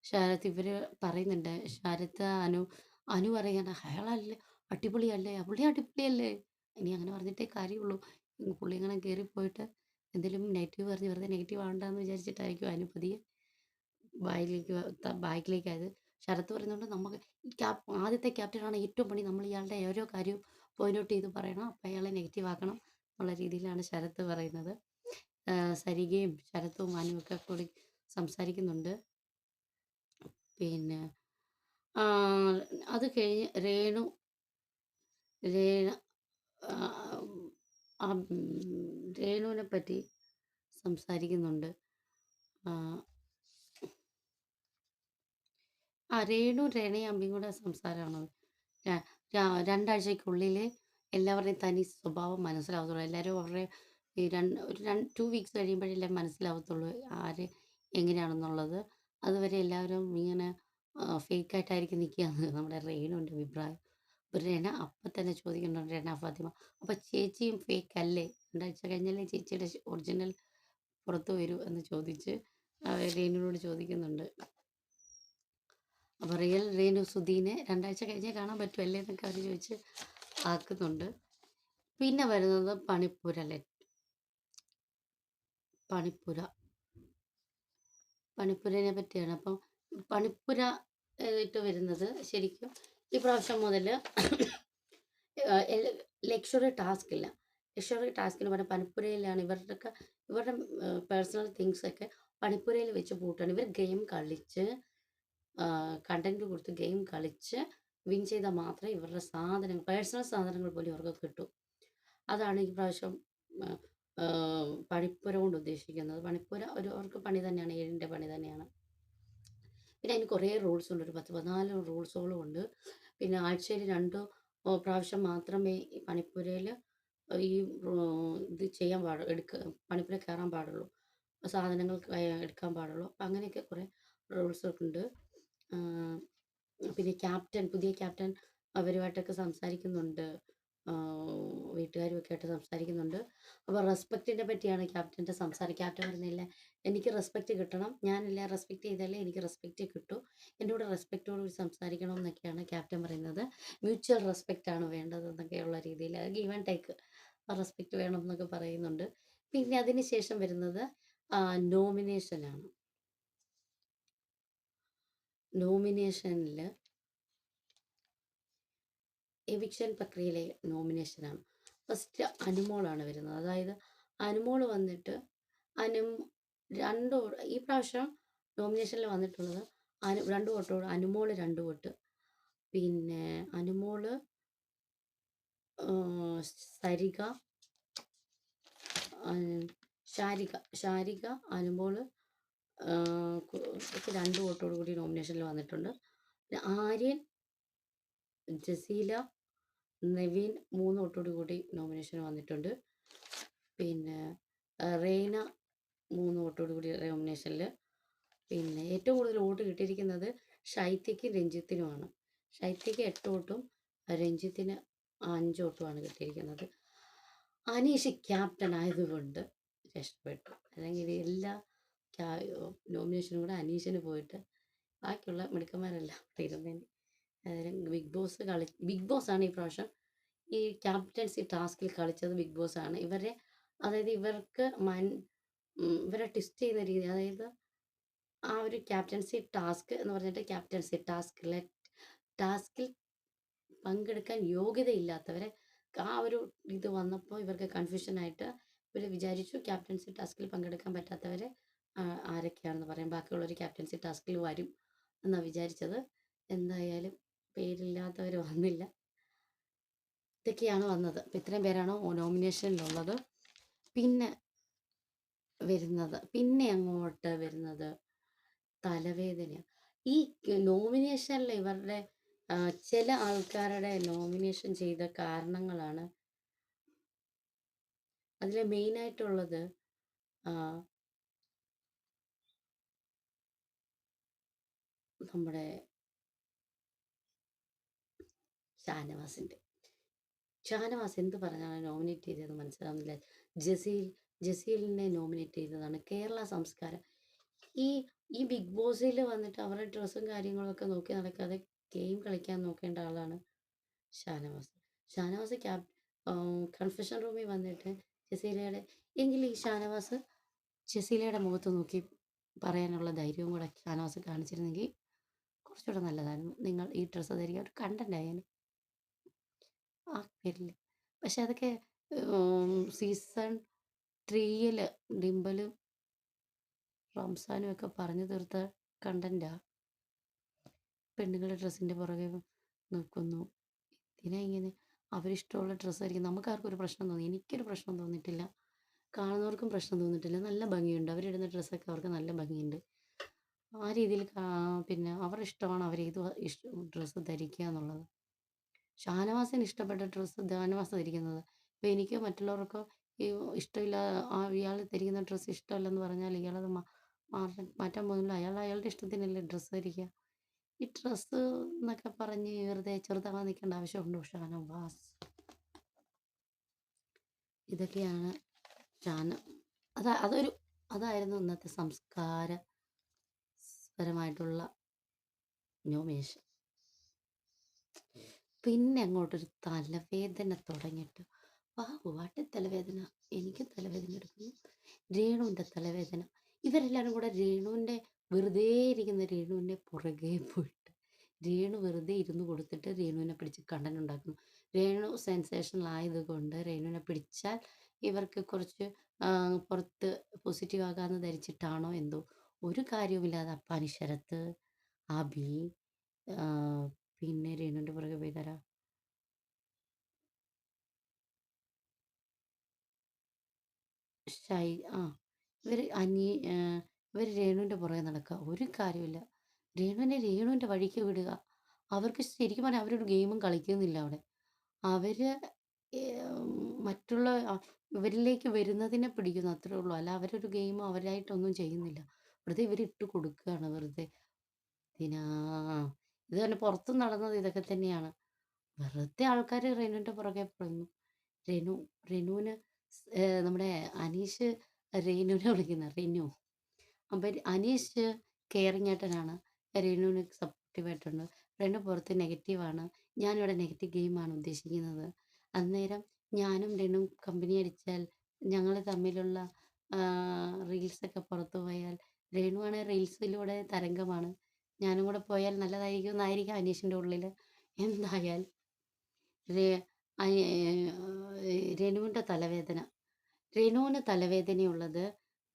ശരത്ത് ഇവർ പറയുന്നുണ്ട്, ശരത്ത് അനു പറയാണ് അയാളല്ലേ അടിപൊളിയല്ലേ, പുള്ളി അടിപൊളിയല്ലേ. ഇനി അങ്ങനെ പറഞ്ഞിട്ടേ കാര്യമുള്ളൂ. പുള്ളി ഇങ്ങനെ കയറിപ്പോയിട്ട് എന്തെങ്കിലും നെഗറ്റീവ് പറഞ്ഞ് വെറുതെ നെഗറ്റീവ് ആവണ്ടെന്ന് വിചാരിച്ചിട്ടായിരിക്കും അനു പതിയെ ബാക്കിലേക്കായത്. ശരത്ത് പറയുന്നുണ്ട് നമുക്ക് ആദ്യത്തെ ക്യാപ്റ്റനാണ് ഏറ്റവും പണി, നമ്മൾ ഇയാളുടെ ഓരോ കാര്യവും പോയിന്റ് ഔട്ട് ചെയ്ത് പറയണം, അപ്പം അയാളെ നെഗറ്റീവ് ആക്കണം എന്നുള്ള രീതിയിലാണ് ശരത്ത് പറയുന്നത്. സരികയും ശരത്തും അനുവൊക്കെ കൂടി സംസാരിക്കുന്നുണ്ട്. പിന്നെ അത് കഴിഞ്ഞ് രേണുവിനെ പറ്റി സംസാരിക്കുന്നുണ്ട്. രേണു രേണയും കൂടെ സംസാരമാണ്. 2 ആഴ്ചയ്ക്കുള്ളിൽ എല്ലാവരുടെയും തനി സ്വഭാവം മനസ്സിലാവത്തുള്ളൂ. എല്ലാവരും അവരുടെ ഈ 2 വീക്സ് കഴിയുമ്പോഴെല്ലാം മനസ്സിലാവത്തുള്ളൂ ആര് എങ്ങനെയാണെന്നുള്ളത്. അതുവരെ എല്ലാവരും ഇങ്ങനെ ഫേക്കായിട്ടായിരിക്കും നിൽക്കുകയെന്ന് നമ്മുടെ റേണുവിൻ്റെ അഭിപ്രായം. അപ്പോൾ രേണ അപ്പം തന്നെ ചോദിക്കുന്നുണ്ട്, രേണ ഫാത്തിമ, അപ്പോൾ ചേച്ചിയും ഫേക്ക് അല്ലേ? 2 ആഴ്ച കഴിഞ്ഞല്ലേ ചേച്ചിയുടെ ഒറിജിനൽ പുറത്ത് വരൂ എന്ന് ചോദിച്ച് രേണുവിനോട് ചോദിക്കുന്നുണ്ട്. അപ്പോൾ റിയൽ രേണു സുധീനെ 2 ആഴ്ച കഴിഞ്ഞേ കാണാൻ പറ്റുമല്ലേ എന്നൊക്കെ അവർ ചോദിച്ച് ആക്കുന്നുണ്ട്. പിന്നെ വരുന്നത് പണിപ്പുരനെ പറ്റിയാണ്. അപ്പം പണിപ്പുര ഇട്ട് വരുന്നത് ശരിക്കും ഈ പ്രാവശ്യം മുതൽ ലക്ഷറി ടാസ്ക് ഇല്ല. ലക്ഷറി ടാസ്കിന് പറഞ്ഞാൽ പണിപ്പുരയിലാണ് ഇവരുടെ പേഴ്സണൽ തിങ്സൊക്കെ പണിപ്പുരയിൽ വെച്ച് പൂട്ടാണ്. ഇവർ ഗെയിം കളിച്ച് കണ്ടന്റ് കൊടുത്ത് ഗെയിം കളിച്ച് വിൻ ചെയ്താൽ മാത്രമേ ഇവരുടെ പേഴ്സണൽ സാധനങ്ങൾ പോലും ഇവർക്ക് കിട്ടൂ. അതാണ് ഈ പ്രാവശ്യം പണിപ്പുര കൊണ്ട് ഉദ്ദേശിക്കുന്നത്. പണിപ്പുര അവർക്ക് പണി തന്നെയാണ്, 7ൻ്റെ പണി തന്നെയാണ്. പിന്നെ അതിന് കുറേ റൂൾസ് ഉണ്ട്, ഒരു 10-14 റൂൾസുകളും ഉണ്ട്. പിന്നെ ആഴ്ചയിൽ 2 പ്രാവശ്യം മാത്രമേ ഈ പണിപ്പുരയിൽ ഈ ഇത് ചെയ്യാൻ പണിപ്പുര കയറാൻ പാടുള്ളൂ, സാധനങ്ങൾ എടുക്കാൻ പാടുള്ളൂ. അപ്പം അങ്ങനെയൊക്കെ കുറേ റൂൾസൊക്കെ ഉണ്ട്. പിന്നെ പുതിയ ക്യാപ്റ്റൻ അവരുമായിട്ടൊക്കെ സംസാരിക്കുന്നുണ്ട്. വീട്ടുകാരും ഒക്കെ ആയിട്ട് സംസാരിക്കുന്നുണ്ട്. അപ്പോൾ റെസ്പെക്റ്റിനെ പറ്റിയാണ് ക്യാപ്റ്റൻ്റെ സംസാരം. ക്യാപ്റ്റൻ പറയുന്നില്ല, എനിക്ക് റെസ്പെക്റ്റ് കിട്ടണം, ഞാനെല്ലാം റെസ്പെക്റ്റ് ചെയ്താലേ എനിക്ക് റെസ്പെക്റ്റ് കിട്ടൂ, എൻ്റെ കൂടെ റെസ്പെക്റ്റോടുകൂടി സംസാരിക്കണം എന്നൊക്കെയാണ് ക്യാപ്റ്റൻ പറയുന്നത്. മ്യൂച്വൽ റെസ്പെക്റ്റ് ആണ് വേണ്ടത് എന്നൊക്കെയുള്ള രീതിയിൽ ഗീവ് ആൻഡ് ടേക്ക് റെസ്പെക്റ്റ് വേണം എന്നൊക്കെ പറയുന്നുണ്ട്. പിന്നെ അതിന് ശേഷം വരുന്നത് നോമിനേഷനാണ്. നോമിനേഷനിൽ എവിക്ഷൻ പ്രക്രിയയിലെ നോമിനേഷനാണ്. ഫസ്റ്റ് അനുമോളാണ് വരുന്നത്. അതായത് അനുമോൾ വന്നിട്ട് രണ്ട് ഈ പ്രാവശ്യം നോമിനേഷനിൽ വന്നിട്ടുള്ളത് 2 വോട്ടോട് അനുമോൾ 2 വോട്ട്, പിന്നെ അനുമോള് സരിക ശാരിക അനുമോള് 2 വോട്ടോട് കൂടി നോമിനേഷനിൽ വന്നിട്ടുണ്ട്. ആര്യൻ, ജസീല, നെവിൻ 3 വോട്ടോട് കൂടി നോമിനേഷൻ വന്നിട്ടുണ്ട്. പിന്നെ റെയ്ന 3 വോട്ടോട് കൂടി നോമിനേഷനിൽ. പിന്നെ ഏറ്റവും കൂടുതൽ വോട്ട് കിട്ടിയിരിക്കുന്നത് ഷൈത്യയ്ക്കും രഞ്ജിത്തിനുമാണ്. ഷൈത്യയ്ക്ക് 8 വോട്ടും രഞ്ജിത്തിന് 5 വോട്ടുമാണ് കിട്ടിയിരിക്കുന്നത്. അനീഷ് ക്യാപ്റ്റൻ ആയതുകൊണ്ട് രക്ഷപ്പെട്ടു. അല്ലെങ്കിൽ എല്ലാ നോമിനേഷനും കൂടെ അനീഷിന് പോയിട്ട് ബാക്കിയുള്ള മിടുക്കന്മാരെല്ലാം ഇരുന്നേനെ. ബിഗ് ബോസ് ആണ് ഈ പ്രാവശ്യം ഈ ക്യാപ്റ്റൻസി ടാസ്കിൽ കളിച്ചത്. ബിഗ് ബോസ് ആണ് അതായത് ഇവരെ ടെസ്റ്റ് ചെയ്യുന്ന രീതി. അതായത് ആ ഒരു ക്യാപ്റ്റൻസി ടാസ്ക് എന്ന് പറഞ്ഞിട്ട് ക്യാപ്റ്റൻസി ടാസ്കിൽ പങ്കെടുക്കാൻ യോഗ്യതയില്ലാത്തവരെ ആ ഒരു ഇത് വന്നപ്പോൾ ഇവർക്ക് കൺഫ്യൂഷനായിട്ട് ഇവർ വിചാരിച്ചു ക്യാപ്റ്റൻസി ടാസ്കിൽ പങ്കെടുക്കാൻ പറ്റാത്തവരെ ആരൊക്കെയാണെന്ന് പറയാം, ബാക്കിയുള്ളൊരു ക്യാപ്റ്റൻസി ടാസ്കിൽ വരും എന്നാണ് വിചാരിച്ചത്. എന്തായാലും പേരില്ലാത്തവർ വന്നില്ല. ഇതൊക്കെയാണ് വന്നത്. അപ്പം ഇത്രയും പേരാണ് നോമിനേഷനിലുള്ളത്. പിന്നെ അങ്ങോട്ട് വരുന്നത് തലവേദനയാണ്. ഈ നോമിനേഷനിൽ ഇവരുടെ ചില ആൾക്കാരുടെ നോമിനേഷൻ ചെയ്ത കാരണങ്ങളാണ് അതിൽ മെയിനായിട്ടുള്ളത്. നമ്മുടെ ഷാനവാസ് എന്ത് പറഞ്ഞാണ് നോമിനേറ്റ് ചെയ്തതെന്ന് മനസ്സിലാവുന്നില്ല. ജസീലിനെ നോമിനേറ്റ് ചെയ്തതാണ്. കേരള സംസ്കാരം. ഈ ബിഗ് ബോസിൽ വന്നിട്ട് അവരുടെ ഡ്രസ്സും കാര്യങ്ങളൊക്കെ നോക്കി നടക്കാതെ ഗെയിം കളിക്കാൻ നോക്കേണ്ട ആളാണ് ഷാനവാസ്. കൺഫെഷൻ റൂമിൽ വന്നിട്ട് ഈ ജസീലയുടെ മുഖത്ത് നോക്കി പറയാനുള്ള ധൈര്യവും കൂടെ ഷാനവാസ് കാണിച്ചിരുന്നെങ്കിൽ കുറച്ചുകൂടെ നല്ലതായിരുന്നു. നിങ്ങൾ ഈ ഡ്രസ്സ് ധരിക്കുക ഒരു കണ്ടന്റ് ആയാലും ആ പേരിൽ. പക്ഷെ അതൊക്കെ സീസൺ 3 ഡിംബലും റംസാനും ഒക്കെ പറഞ്ഞു തീർത്ത കണ്ടന്റാ. പെണ്ണുങ്ങളുടെ ഡ്രസ്സിൻ്റെ പുറകെ നിൽക്കുന്നു. ഇതിനാ ഇങ്ങനെ അവരിഷ്ടമുള്ള ഡ്രസ്സ് ധരിക്കും. നമുക്കാർക്കും ഒരു പ്രശ്നം തോന്നി, എനിക്കൊരു പ്രശ്നം തോന്നിയിട്ടില്ല, കാണുന്നവർക്കും പ്രശ്നം തോന്നിയിട്ടില്ല. നല്ല ഭംഗിയുണ്ട്, അവരിടുന്ന ഡ്രസ്സൊക്കെ അവർക്ക് നല്ല ഭംഗിയുണ്ട്. ആ രീതിയിൽ പിന്നെ അവരുടെ ഇഷ്ടമാണ് അവരേത് ഡ്രസ്സ് ധരിക്കുക എന്നുള്ളത്. ഷാനവാസിന് ഇഷ്ടപ്പെട്ട ഡ്രസ്സ് ഷാനവാസ് ധരിക്കുന്നത്. ഇപ്പോൾ എനിക്കോ മറ്റുള്ളവർക്കോ ഇഷ്ടമില്ല, ഇയാൾ ധരിക്കുന്ന ഡ്രസ്സ് ഇഷ്ടമല്ലെന്ന് പറഞ്ഞാൽ ഇയാളത് മാറ്റാൻ പോകുന്നില്ല. അയാളുടെ ഇഷ്ടത്തിനല്ലേ ഡ്രസ്സ് ധരിക്കുക. ഈ ഡ്രസ്സ് എന്നൊക്കെ പറഞ്ഞ് വെറുതെ ചെറുതാവാൻ നിൽക്കേണ്ട ആവശ്യമുണ്ടോ ഷാനവാസ്? ഇതൊക്കെയാണ് അതായിരുന്നു ഇന്നത്തെ സംസ്കാരപരമായിട്ടുള്ള നോമിനേഷൻ. പിന്നെ അങ്ങോട്ടൊരു തലവേദന തുടങ്ങിയിട്ട് വാട്ടി തലവേദന. എനിക്ക് തലവേദന എടുക്കുന്നു. രേണുവിൻ്റെ തലവേദന. ഇവരെല്ലാവരും കൂടെ വെറുതെ ഇരിക്കുന്ന രേണുവിൻ്റെ പുറകെ പോയിട്ട് രേണു വെറുതെ ഇരുന്ന് കൊടുത്തിട്ട് രേണുവിനെ പിടിച്ച് കണ്ടന്റ് ഉണ്ടാക്കുന്നു. രേണു സെൻസേഷണൽ ആയതുകൊണ്ട് രേണുവിനെ പിടിച്ചാൽ ഇവർക്ക് കുറച്ച് പുറത്ത് പോസിറ്റീവ് ആകാമെന്ന് ധരിച്ചിട്ടാണോ എന്തോ ഒരു കാര്യവുമില്ലാതെ അപ്പാനി ശരത്ത്, അബി, പിന്നെ രേണുവിൻ്റെ പുറകെ പോയി തരാം ഇവർ രേണുവിൻ്റെ പുറകെ നടക്കുക. ഒരു കാര്യമില്ല. രേണുവിൻ്റെ വഴിക്ക് വിടുക. അവർക്ക് ശരിക്കും പറഞ്ഞാൽ അവരൊരു ഗെയിമും കളിക്കുന്നില്ല അവിടെ. അവർ മറ്റുള്ള ഇവരിലേക്ക് വരുന്നതിനെ പിടിക്കുന്നു, അത്രേ ഉള്ളൂ. അല്ല അവരൊരു ഗെയിമും അവരായിട്ടൊന്നും ചെയ്യുന്നില്ല. വെറുതെ ഇവരിട്ട് കൊടുക്കുകയാണ് വെറുതെ. ഇത് തന്നെ പുറത്തും നടന്നത് ഇതൊക്കെ തന്നെയാണ്. വെറുതെ ആൾക്കാർ റെനുവിൻ്റെ പുറകെ പോകുന്നു. റെനു റെനുവിന് നമ്മുടെ അനീഷ് റെനുവിനെ വിളിക്കുന്ന റെനു. അപ്പം അനീഷ് കെയറിങ് ഏട്ടനാണ്. റെനുവിന് സപ്പോർട്ടീവായിട്ടുണ്ട്. റെനു പുറത്ത് നെഗറ്റീവാണ്. ഞാനിവിടെ നെഗറ്റീവ് ഗെയിമാണ് ഉദ്ദേശിക്കുന്നത്. അന്നേരം ഞാനും റെനുവും കമ്പനി അടിച്ചാൽ ഞങ്ങൾ തമ്മിലുള്ള റീൽസൊക്കെ പുറത്തു പോയാൽ റെനുവാണെ റീൽസിലൂടെ തരംഗമാണ്. ഞാനും കൂടെ പോയാൽ നല്ലതായിരിക്കും എന്നായിരിക്കും അനീഷിൻ്റെ ഉള്ളിൽ. എന്തായാലും രനുവിൻ്റെ തലവേദന. രനുവിന് തലവേദനയുള്ളത്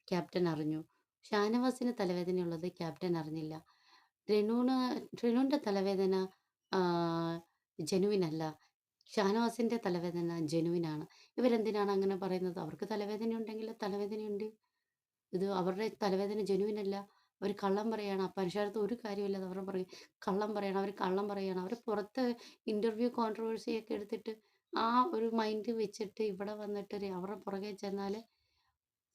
ക്യാപ്റ്റൻ അറിഞ്ഞു. ഷാനവാസിന് തലവേദനയുള്ളത് ക്യാപ്റ്റൻ അറിഞ്ഞില്ല. രനുവിൻ്റെ തലവേദന ജനുവിനല്ല. ഷാനവാസിൻ്റെ തലവേദന ജനുവിനാണ്. ഇവരെന്തിനാണ് അങ്ങനെ പറയുന്നത്? അവർക്ക് തലവേദനയുണ്ടെങ്കിൽ തലവേദനയുണ്ട്. ഇത് അവരുടെ തലവേദന ജനുവിനല്ല. അവർ കള്ളം പറയാണ്. അപ്പം മനുഷ്യരടുത്ത് ഒരു കാര്യമില്ലാതെ അവർ പറയും കള്ളം പറയണം. അവർ കള്ളം പറയാണ്. അവർ പുറത്ത് ഇൻ്റർവ്യൂ കോൺട്രവേഴ്സിയൊക്കെ എടുത്തിട്ട് ആ ഒരു മൈൻഡ് വെച്ചിട്ട് ഇവിടെ വന്നിട്ട് അവരുടെ പുറകെ ചെന്നാൽ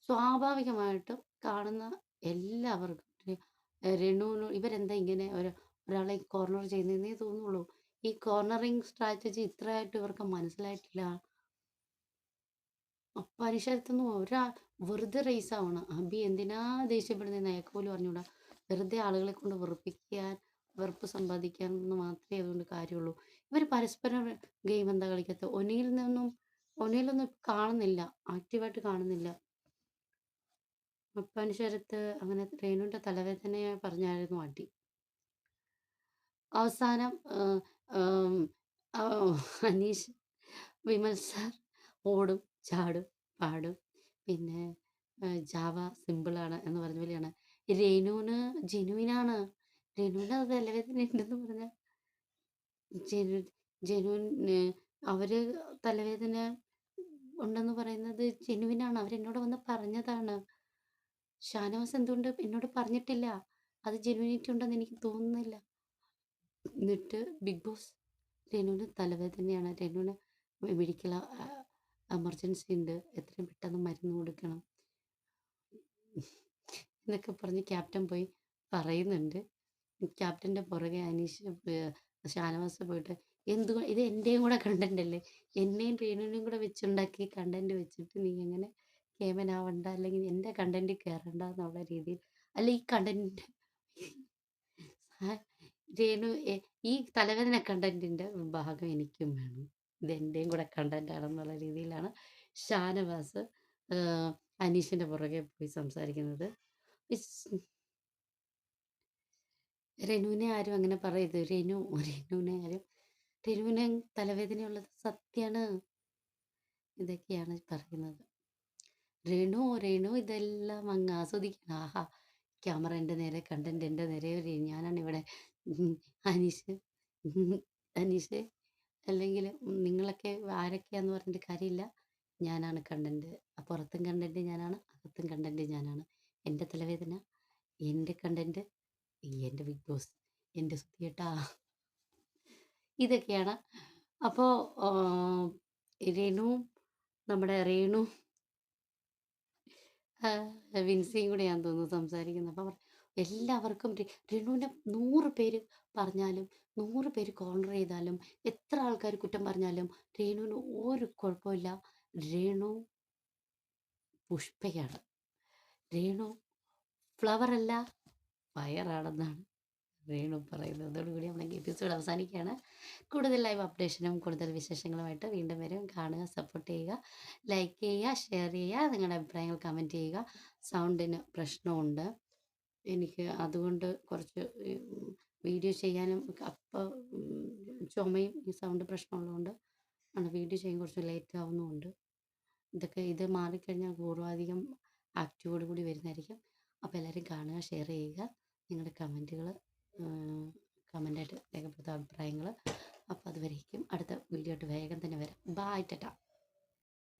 സ്വാഭാവികമായിട്ടും കാണുന്ന എല്ലാവർക്കും രനുവിന് ഇവരെന്താ ഇങ്ങനെ ഒരാളെ കോർണർ ചെയ്യുന്നതെന്നേ തോന്നുള്ളൂ. ഈ കോർണറിങ് സ്ട്രാറ്റജി ഇത്രയായിട്ട് ഇവർക്ക് മനസ്സിലായിട്ടില്ല. പരിസരത്തൊന്നും വെറുതെ റേസ് ആവണം. അബി എന്തിനാ ദേഷ്യപ്പെടുന്നതെന്ന് അയാൾക്ക് പോലും അറിഞ്ഞൂടാ. വെറുതെ ആളുകളെ കൊണ്ട് വെറുപ്പ് സമ്പാദിക്കാൻ എന്ന് മാത്രമേ അതുകൊണ്ട് കാര്യമുള്ളൂ. ഇവർ പരസ്പരം ഗെയിം എന്താ കളിക്കാത്തത്? ഒനിയിലൊന്നും കാണുന്നില്ല, ആക്റ്റീവായിട്ട് കാണുന്നില്ല. പരിസരത്ത് അങ്ങനെ രേണുവിൻ്റെ തലവേദനയെ പറഞ്ഞായിരുന്നു അടി. അവസാനം അനീഷ് വിമൽ സാർ ഓടും ചാടും പാടും. പിന്നെ ജാവ സിമ്പിളാണ് എന്ന് പറഞ്ഞ പോലെയാണ്. രേണുവിന് ജെനുവിനാണ്. രേണുവിന് അത് തലവേദന ഉണ്ടെന്ന് പറഞ്ഞാൽ ജെനുവിന് അവർ തലവേദന ഉണ്ടെന്ന് പറയുന്നത് ജെനുവിനാണ്. അവരെന്നോട് വന്ന് പറഞ്ഞതാണ്. ഷാനവാസ് എന്തുകൊണ്ട് എന്നോട് പറഞ്ഞിട്ടില്ല? അത് ജെനുവിനിറ്റി ഉണ്ടെന്ന് എനിക്ക് തോന്നുന്നില്ല. എന്നിട്ട് ബിഗ് ബോസ് രേണുവിന് തലവേദനയാണ്. രേണുവിന് മെഡിക്കൽ എമർജൻസി ഉണ്ട്. എത്രയും പെട്ടെന്ന് മരുന്ന് കൊടുക്കണം എന്നൊക്കെ പറഞ്ഞ് ക്യാപ്റ്റൻ പോയി പറയുന്നുണ്ട്. ക്യാപ്റ്റൻ്റെ പുറകെ അനീഷ് ഷാനവാസ് പോയിട്ട് ഇത് എൻ്റെയും കൂടെ കണ്ടൻ്റ് അല്ലേ, എന്നെയും രേണുവിനെയും കൂടെ വെച്ചുണ്ടാക്കി കണ്ടൻറ് വെച്ചിട്ട് നീ എങ്ങനെ കേമനാവണ്ട, അല്ലെങ്കിൽ എൻ്റെ കണ്ടൻറ്റിൽ കയറണ്ട എന്നുള്ള രീതിയിൽ അല്ല ഈ കണ്ടൻറ് രേണു ഈ തലവേദന കണ്ടൻറ്റിൻ്റെ ഭാഗം എനിക്കും വേണം, ഇത് എൻ്റെയും കൂടെ കണ്ടൻ്റ് ആണെന്നുള്ള രീതിയിലാണ് ഷാനവാസ് അനീഷിൻ്റെ പുറകെ പോയി സംസാരിക്കുന്നത്. രനുവിനെ ആരും അങ്ങനെ പറയരുത്. രനുവിനെ തലവേദനയുള്ളത് സത്യമാണ്. ഇതൊക്കെയാണ് പറയുന്നത്. രേണു ഇതെല്ലാം അങ്ങ് ആസ്വദിക്കണം. ആഹാ, ക്യാമറ എൻ്റെ നേരെ, കണ്ടന്റ് എൻ്റെ നേരെ, ഞാനാണ് ഇവിടെ അനീഷ് അല്ലെങ്കിൽ നിങ്ങളൊക്കെ ആരൊക്കെയാന്ന് പറഞ്ഞിട്ട് കാര്യമില്ല. ഞാനാണ് കണ്ടന്റ്. പുറത്തും കണ്ടന്റ് ഞാനാണ്, അകത്തും കണ്ടന്റ് ഞാനാണ്. എൻ്റെ തലവേദന, എൻ്റെ കണ്ടന്റ്, എൻ്റെ ബിഗ് ബോസ്, എൻ്റെ സുധിയേട്ടാ. ഇതൊക്കെയാണ്. അപ്പോൾ നമ്മുടെ രേണു വിൻസിയും കൂടെയാന്ന് തോന്നുന്നു സംസാരിക്കുന്നത്. അപ്പം എല്ലാവർക്കും രേണുവിനെ 100 പേര് പറഞ്ഞാലും 100 പേര് കോർണർ ചെയ്താലും എത്ര ആൾക്കാർ കുറ്റം പറഞ്ഞാലും രേണുവിന് ഒരു കുഴപ്പമില്ല. രേണു പുഷ്പയാണ്. രേണു ഫ്ലവറല്ല ഫയറാണെന്നാണ് രേണു പറയുന്നത്. അതോടുകൂടി നമ്മുടെ എപ്പിസോഡ് അവസാനിക്കുകയാണ്. കൂടുതൽ ലൈവ് അപ്ഡേഷനും കൂടുതൽ വിശേഷങ്ങളുമായിട്ട് വീണ്ടും വരും. കാണുക, സപ്പോർട്ട് ചെയ്യുക, ലൈക്ക് ചെയ്യുക, ഷെയർ ചെയ്യുക, നിങ്ങളുടെ അഭിപ്രായങ്ങൾ കമൻറ്റ് ചെയ്യുക. സൗണ്ടിന് പ്രശ്നമുണ്ട് എനിക്ക്, അതുകൊണ്ട് കുറച്ച് വീഡിയോ ചെയ്യാനും അപ്പോൾ ചുമയും ഈ സൗണ്ട് പ്രശ്നമുള്ളതുകൊണ്ട് ആണ് വീഡിയോ ചെയ്യാൻ കുറച്ച് ലേറ്റ് ആവുന്നുമുണ്ട്. ഇത് മാറിക്കഴിഞ്ഞാൽ പൂർവാധികം ആക്റ്റീവോട് കൂടി വരുന്നതായിരിക്കും. അപ്പോൾ എല്ലാവരും കാണുക, ഷെയർ ചെയ്യുക, നിങ്ങളുടെ കമൻറ്റുകൾ കമൻ്റായിട്ട് രേഖപ്പെടുത്തുക, അഭിപ്രായങ്ങൾ. അപ്പോൾ അതുവരേക്കും അടുത്ത വീഡിയോ ആയിട്ട് വേഗം തന്നെ വരാം. ബൈ, ടാറ്റാ.